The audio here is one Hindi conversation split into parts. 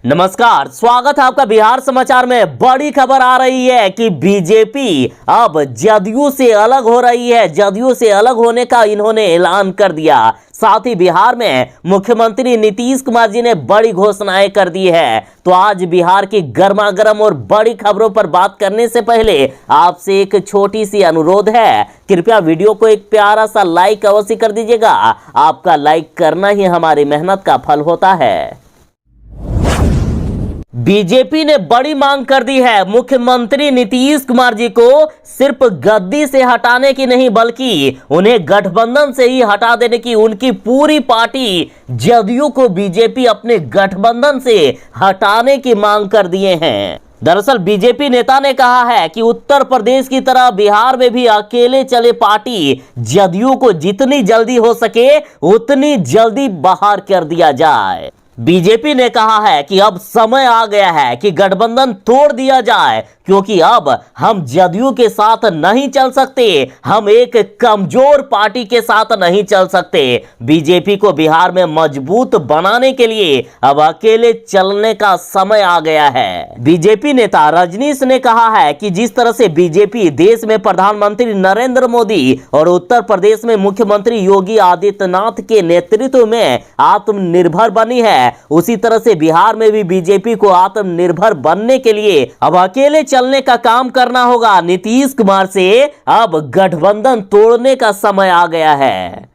नमस्कार, स्वागत है आपका बिहार समाचार में। बड़ी खबर आ रही है कि बीजेपी अब जदयू से अलग हो रही है। जदयू से अलग होने का इन्होंने ऐलान कर दिया। साथ ही बिहार में मुख्यमंत्री नीतीश कुमार जी ने बड़ी घोषणाएं कर दी है। तो आज बिहार की गर्मागर्म और बड़ी खबरों पर बात करने से पहले आपसे एक छोटी सी अनुरोध है, कृपया वीडियो को एक प्यारा सा लाइक अवश्य कर दीजिएगा। आपका लाइक करना ही हमारी मेहनत का फल होता है। बीजेपी ने बड़ी मांग कर दी है। मुख्यमंत्री नीतीश कुमार जी को सिर्फ गद्दी से हटाने की नहीं, बल्कि उन्हें गठबंधन से ही हटा देने की उनकी पूरी पार्टी जदयू को बीजेपी अपने गठबंधन से हटाने की मांग कर दिए हैं। दरअसल बीजेपी नेता ने कहा है कि उत्तर प्रदेश की तरह बिहार में भी अकेले चले पार्टी जदयू को जितनी जल्दी हो सके उतनी जल्दी बाहर कर दिया जाए। बीजेपी ने कहा है कि अब समय आ गया है कि गठबंधन तोड़ दिया जाए, क्योंकि अब हम जदयू के साथ नहीं चल सकते, हम एक कमजोर पार्टी के साथ नहीं चल सकते। बीजेपी को बिहार में मजबूत बनाने के लिए अब अकेले चलने का समय आ गया है। बीजेपी नेता रजनीश ने कहा है कि जिस तरह से बीजेपी देश में प्रधानमंत्री नरेंद्र मोदी और उत्तर प्रदेश में मुख्यमंत्री योगी आदित्यनाथ के नेतृत्व में आत्मनिर्भर बनी है, उसी तरह से बिहार में भी बीजेपी को आत्मनिर्भर बनने के लिए अब अकेले चलने का काम करना होगा। नीतीश कुमार से अब गठबंधन तोड़ने का समय आ गया है।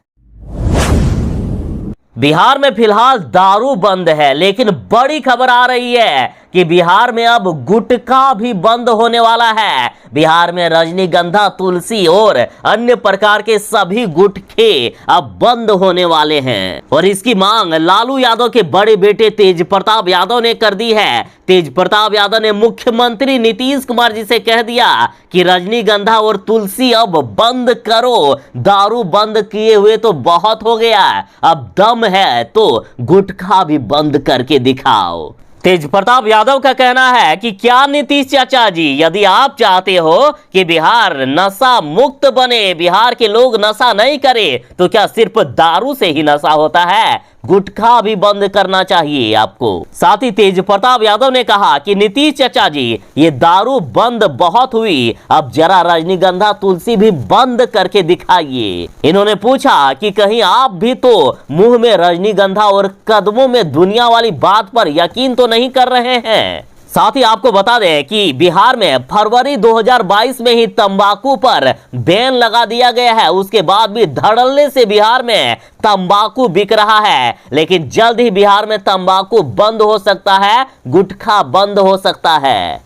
बिहार में फिलहाल दारू बंद है, लेकिन बड़ी खबर आ रही है कि बिहार में अब गुटखा भी बंद होने वाला है। बिहार में रजनीगंधा, तुलसी और अन्य प्रकार के सभी गुटखे अब बंद होने वाले हैं और इसकी मांग लालू यादव के बड़े बेटे तेज प्रताप यादव ने कर दी है। तेज प्रताप यादव ने मुख्यमंत्री नीतीश कुमार जी से कह दिया कि रजनीगंधा और तुलसी अब बंद करो, दारू बंद किए हुए तो बहुत हो गया, अब दम है तो गुटखा भी बंद करके दिखाओ। तेज प्रताप यादव का कहना है कि क्या नीतीश चाचा जी, यदि आप चाहते हो कि बिहार नशा मुक्त बने, बिहार के लोग नशा नहीं करें, तो क्या सिर्फ दारू से ही नशा होता है? गुटखा भी बंद करना चाहिए आपको। साथ ही तेज प्रताप यादव ने कहा कि नीतीश चाचा जी, ये दारू बंद बहुत हुई, अब जरा रजनीगंधा तुलसी भी बंद करके दिखाइए। इन्होंने पूछा कि कहीं आप भी तो मुंह में रजनीगंधा और कदमों में दुनिया वाली बात पर यकीन तो नहीं कर रहे हैं? साथ ही आपको बता दें कि बिहार में फरवरी 2022 में ही तंबाकू पर बैन लगा दिया गया है। उसके बाद भी धड़ल्ले से बिहार में तंबाकू बिक रहा है, लेकिन जल्द ही बिहार में तंबाकू बंद हो सकता है, गुटखा बंद हो सकता है।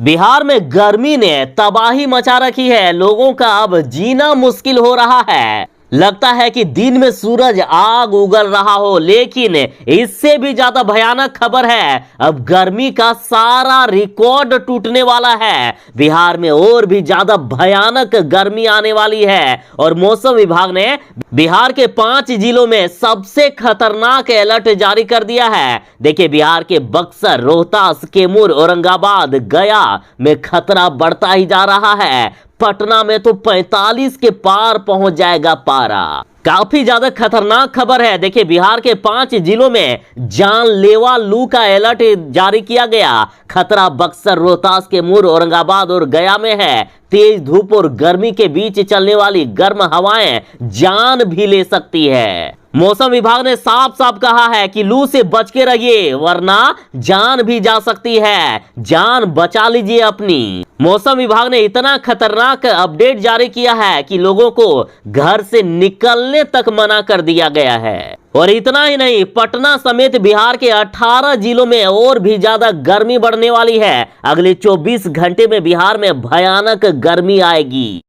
बिहार में गर्मी ने तबाही मचा रखी है, लोगों का अब जीना मुश्किल हो रहा है। लगता है कि दिन में सूरज आग उगल रहा हो, लेकिन इससे भी ज्यादा भयानक खबर है, अब गर्मी का सारा रिकॉर्ड टूटने वाला है। बिहार में और भी ज्यादा भयानक गर्मी आने वाली है और मौसम विभाग ने बिहार के 5 जिलों में सबसे खतरनाक अलर्ट जारी कर दिया है। देखिए, बिहार के बक्सर, रोहतास, कैमूर, औरंगाबाद, गया में खतरा बढ़ता ही जा रहा है। पटना में तो 45 के पार पहुंच जाएगा पारा। काफी ज्यादा खतरनाक खबर है। देखिए, बिहार के 5 जिलों में जानलेवा लू का अलर्ट जारी किया गया। खतरा बक्सर, रोहतास, कैमूर, औरंगाबाद और गया में है। तेज धूप और गर्मी के बीच चलने वाली गर्म हवाएं जान भी ले सकती है। मौसम विभाग ने साफ साफ कहा है कि लू से बच के रहिए, वरना जान भी जा सकती है, जान बचा लीजिए अपनी। मौसम विभाग ने इतना खतरनाक अपडेट जारी किया है कि लोगों को घर से निकलने तक मना कर दिया गया है। और इतना ही नहीं, पटना समेत बिहार के 18 जिलों में और भी ज्यादा गर्मी बढ़ने वाली है। अगले 24 घंटे में बिहार में भयानक गर्मी आएगी।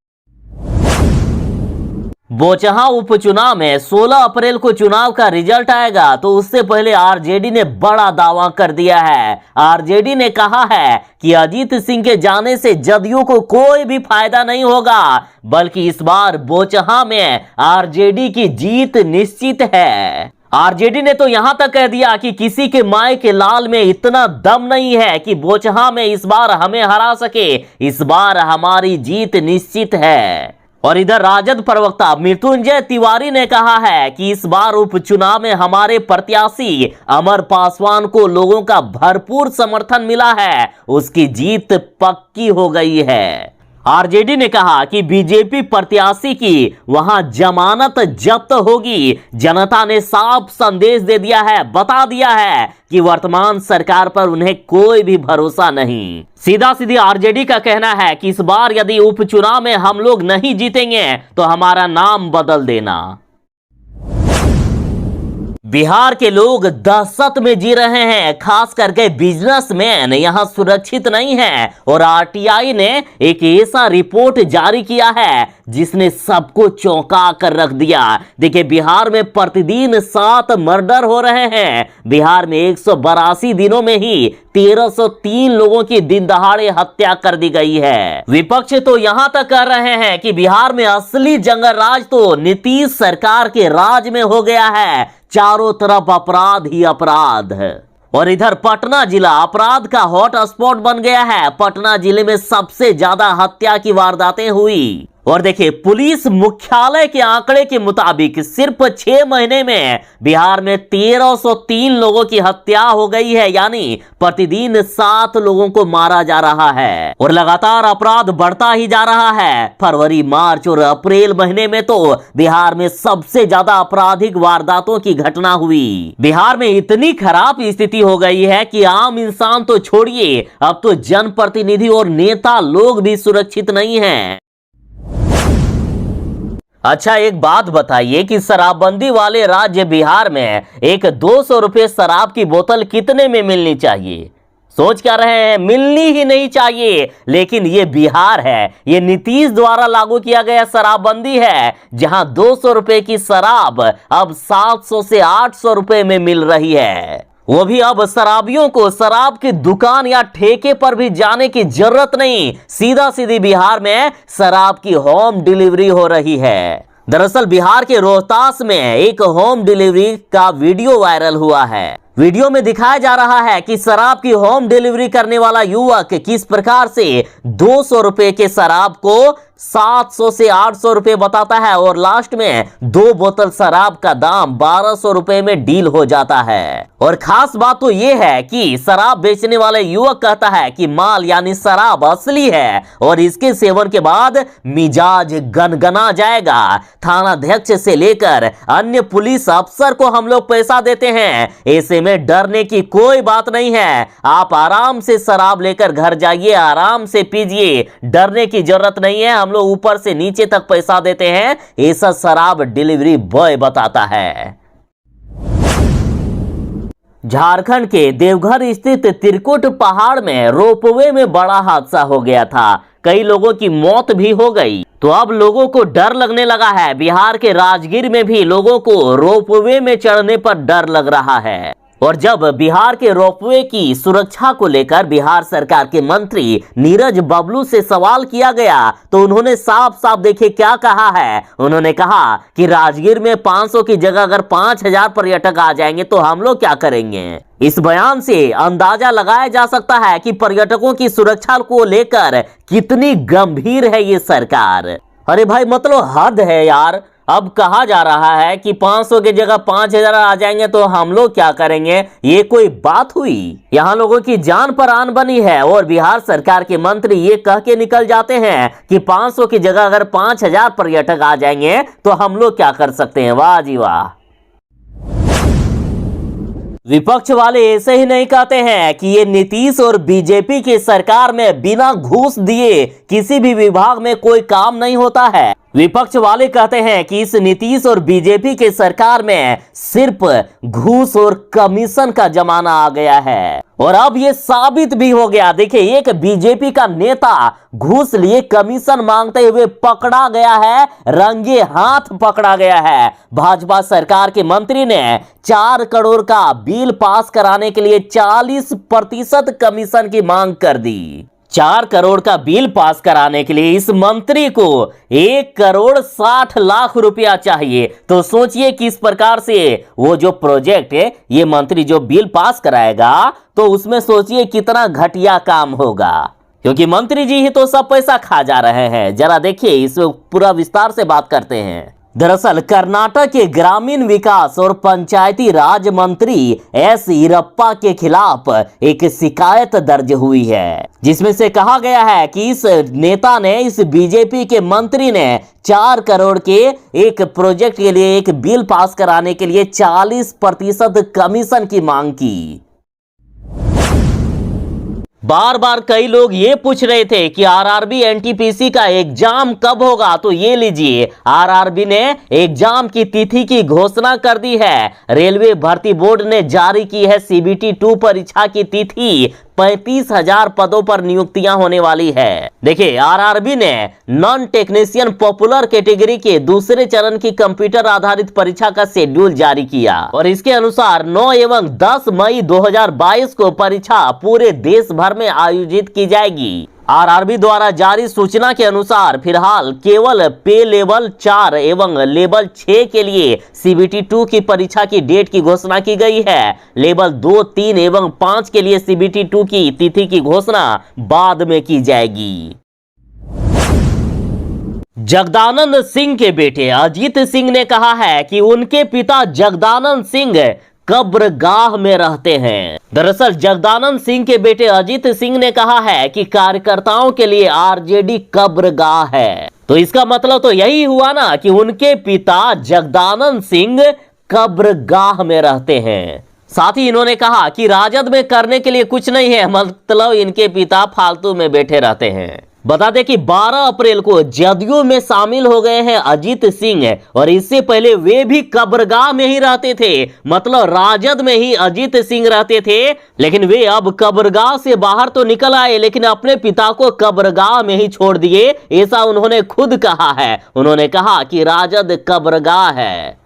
बोचहा उपचुनाव में 16 अप्रैल को चुनाव का रिजल्ट आएगा, तो उससे पहले आरजेडी ने बड़ा दावा कर दिया है। आरजेडी ने कहा है कि अजीत सिंह के जाने से जदयू को कोई भी फायदा नहीं होगा, बल्कि इस बार बोचहा में आरजेडी की जीत निश्चित है। आरजेडी ने तो यहां तक कह दिया कि किसी के माय के लाल में इतना दम नहीं है कि बोचहा में इस बार हमें हरा सके, इस बार हमारी जीत निश्चित है। और इधर राजद प्रवक्ता मृत्युंजय तिवारी ने कहा है कि इस बार उपचुनाव में हमारे प्रत्याशी अमर पासवान को लोगों का भरपूर समर्थन मिला है, उसकी जीत पक्की हो गई है। आरजेडी ने कहा कि बीजेपी प्रत्याशी की वहां जमानत जब्त होगी। जनता ने साफ संदेश दे दिया है, बता दिया है कि वर्तमान सरकार पर उन्हें कोई भी भरोसा नहीं। सीधा सीधी आरजेडी का कहना है कि इस बार यदि उपचुनाव में हम लोग नहीं जीतेंगे तो हमारा नाम बदल देना। बिहार के लोग दहशत में जी रहे हैं, खास करके बिजनेसमैन यहां सुरक्षित नहीं है। और आरटीआई ने एक ऐसा रिपोर्ट जारी किया है जिसने सबको चौंका कर रख दिया। देखिए, बिहार में प्रतिदिन 7 मर्डर हो रहे हैं। बिहार में 182 दिनों में ही 1303 लोगों की दिन दहाड़े हत्या कर दी गई है। विपक्ष तो यहां तक कह रहे हैं कि बिहार में असली जंगल राज तो नीतीश सरकार के राज में हो गया है। चारों तरफ अपराध ही अपराध है। और इधर पटना जिला अपराध का हॉट स्पॉट बन गया है। पटना जिले में सबसे ज्यादा हत्या की वारदातें हुई। और देखिए, पुलिस मुख्यालय के आंकड़े के मुताबिक सिर्फ 6 महीने में बिहार में 1303 लोगों की हत्या हो गई है, यानी प्रतिदिन 7 लोगों को मारा जा रहा है। और लगातार अपराध बढ़ता ही जा रहा है। फरवरी, मार्च और अप्रैल महीने में तो बिहार में सबसे ज्यादा आपराधिक वारदातों की घटना हुई। बिहार में इतनी खराब स्थिति हो गई है कि आम इंसान तो छोड़िए, अब तो जनप्रतिनिधि और नेता लोग भी सुरक्षित नहीं हैं। अच्छा, एक बात बताइए कि शराबबंदी वाले राज्य बिहार में एक 200 रुपये शराब की बोतल कितने में मिलनी चाहिए? सोच क्या रहे हैं? मिलनी ही नहीं चाहिए। लेकिन ये बिहार है, ये नीतीश द्वारा लागू किया गया शराबबंदी है, जहां 200 रुपये की शराब अब 700 से 800 रुपये में मिल रही है। वो भी अब शराबियों को शराब की दुकान या ठेके पर भी जाने की जरूरत नहीं, सीधा सीधी बिहार में शराब की होम डिलीवरी हो रही है। दरअसल बिहार के रोहतास में एक होम डिलीवरी का वीडियो वायरल हुआ है। वीडियो में दिखाया जा रहा है कि शराब की होम डिलीवरी करने वाला युवक किस प्रकार से 200 रुपए के शराब को 700 से 800 रुपए बताता है और लास्ट में 2 बोतल शराब का दाम 1200 रुपए में डील हो जाता है। और खास बात तो यह है कि शराब बेचने वाले युवक कहता है कि माल यानी शराब असली है और इसके सेवन के बाद मिजाज गनगना जाएगा। थानाध्यक्ष से लेकर अन्य पुलिस अफसर को हम लोग पैसा देते हैं, ऐसे में डरने की कोई बात नहीं है। आप आराम से शराब लेकर घर जाइए, आराम से पीजिए, डरने की जरूरत नहीं है। हम लोग ऊपर से नीचे तक पैसा देते हैं, ऐसा शराब डिलीवरी बॉय बताता है। झारखंड के देवघर स्थित त्रिकुट पहाड़ में रोपवे में बड़ा हादसा हो गया था। कई लोगों की मौत भी हो गई, तो अब लोगों को डर लगने लगा है। बिहार के राजगीर में भी लोगों को रोपवे में चढ़ने पर डर लग रहा है। और जब बिहार के रोपवे की सुरक्षा को लेकर बिहार सरकार के मंत्री नीरज बबलू से सवाल किया गया तो उन्होंने साफ साफ देखिए क्या कहा है। उन्होंने कहा कि राजगीर में 500 की जगह अगर 5000 पर्यटक आ जाएंगे तो हम लोग क्या करेंगे। इस बयान से अंदाजा लगाया जा सकता है कि पर्यटकों की सुरक्षा को लेकर कितनी गंभीर है ये सरकार। अरे भाई, मतलब हद है यार। अब कहा जा रहा है कि 500 की जगह 5000 आ जाएंगे तो हम लोग क्या करेंगे। ये कोई बात हुई? यहाँ लोगों की जान पर आन बनी है और बिहार सरकार के मंत्री ये कह के निकल जाते हैं कि 500 की जगह अगर 5000 पर्यटक आ जाएंगे तो हम लोग क्या कर सकते हैं। वाह जी वाह। विपक्ष वाले ऐसे ही नहीं कहते हैं कि ये नीतीश और बीजेपी की सरकार में बिना घूस दिए किसी भी विभाग में कोई काम नहीं होता है। विपक्ष वाले कहते हैं कि इस नीतीश और बीजेपी के सरकार में सिर्फ घूस और कमीशन का जमाना आ गया है और अब ये साबित भी हो गया। देखिए, एक बीजेपी का नेता घूस लिए कमीशन मांगते हुए पकड़ा गया है, रंगे हाथ पकड़ा गया है। भाजपा सरकार के मंत्री ने 4 करोड़ का बिल पास कराने के लिए 40% कमीशन की मांग कर दी। 4 करोड़ का बिल पास कराने के लिए इस मंत्री को 1 करोड़ 60 लाख रुपया चाहिए। तो सोचिए किस प्रकार से वो जो प्रोजेक्ट है, ये मंत्री जो बिल पास कराएगा तो उसमें सोचिए कितना घटिया काम होगा। क्योंकि मंत्री जी ही तो सब पैसा खा जा रहे हैं। जरा देखिए, इस पूरा विस्तार से बात करते हैं। दरअसल कर्नाटक के ग्रामीण विकास और पंचायती राज मंत्री एस ईरप्पा के खिलाफ एक शिकायत दर्ज हुई है, जिसमें से कहा गया है कि इस नेता ने, इस बीजेपी के मंत्री ने 4 करोड़ के एक प्रोजेक्ट के लिए एक बिल पास कराने के लिए 40% कमीशन की मांग की। बार बार कई लोग ये पूछ रहे थे कि आरआरबी एनटीपीसी का एग्जाम कब होगा, तो ये लीजिए, आरआरबी ने एग्जाम की तिथि की घोषणा कर दी है। रेलवे भर्ती बोर्ड ने जारी की है सीबीटी 2 परीक्षा की तिथि। 35,000 पदों पर नियुक्तियां होने वाली है। देखिए, आरआरबी ने नॉन टेक्नीशियन पॉपुलर कैटेगरी के दूसरे चरण की कंप्यूटर आधारित परीक्षा का शेड्यूल जारी किया और इसके अनुसार 9 एवं 10 मई 2022 को परीक्षा पूरे देश भर में आयोजित की जाएगी। आरआरबी द्वारा जारी सूचना के अनुसार फिलहाल केवल पे लेवल 4 एवं लेवल 6 के लिए सीबीटी 2 की परीक्षा की डेट की घोषणा की गई है। लेवल 2, 3 एवं 5 के लिए सीबीटी 2 की तिथि की घोषणा बाद में की जाएगी। जगदानंद सिंह के बेटे अजीत सिंह ने कहा है कि उनके पिता जगदानंद सिंह कब्रगाह में रहते हैं। दरअसल जगदानंद सिंह के बेटे अजीत सिंह ने कहा है कि कार्यकर्ताओं के लिए आरजेडी कब्रगाह है। तो इसका मतलब तो यही हुआ ना कि उनके पिता जगदानंद सिंह कब्रगाह में रहते हैं। साथ ही इन्होंने कहा कि राजद में करने के लिए कुछ नहीं है, मतलब इनके पिता फालतू में बैठे रहते हैं। बता दें कि 12 अप्रैल को जदयू में शामिल हो गए हैं अजीत सिंह, और इससे पहले वे भी कब्रगाह में ही रहते थे, मतलब राजद में ही अजीत सिंह रहते थे। लेकिन वे अब कब्रगाह से बाहर तो निकल आए, लेकिन अपने पिता को कब्रगाह में ही छोड़ दिए, ऐसा उन्होंने खुद कहा है। उन्होंने कहा कि राजद कब्रगाह है।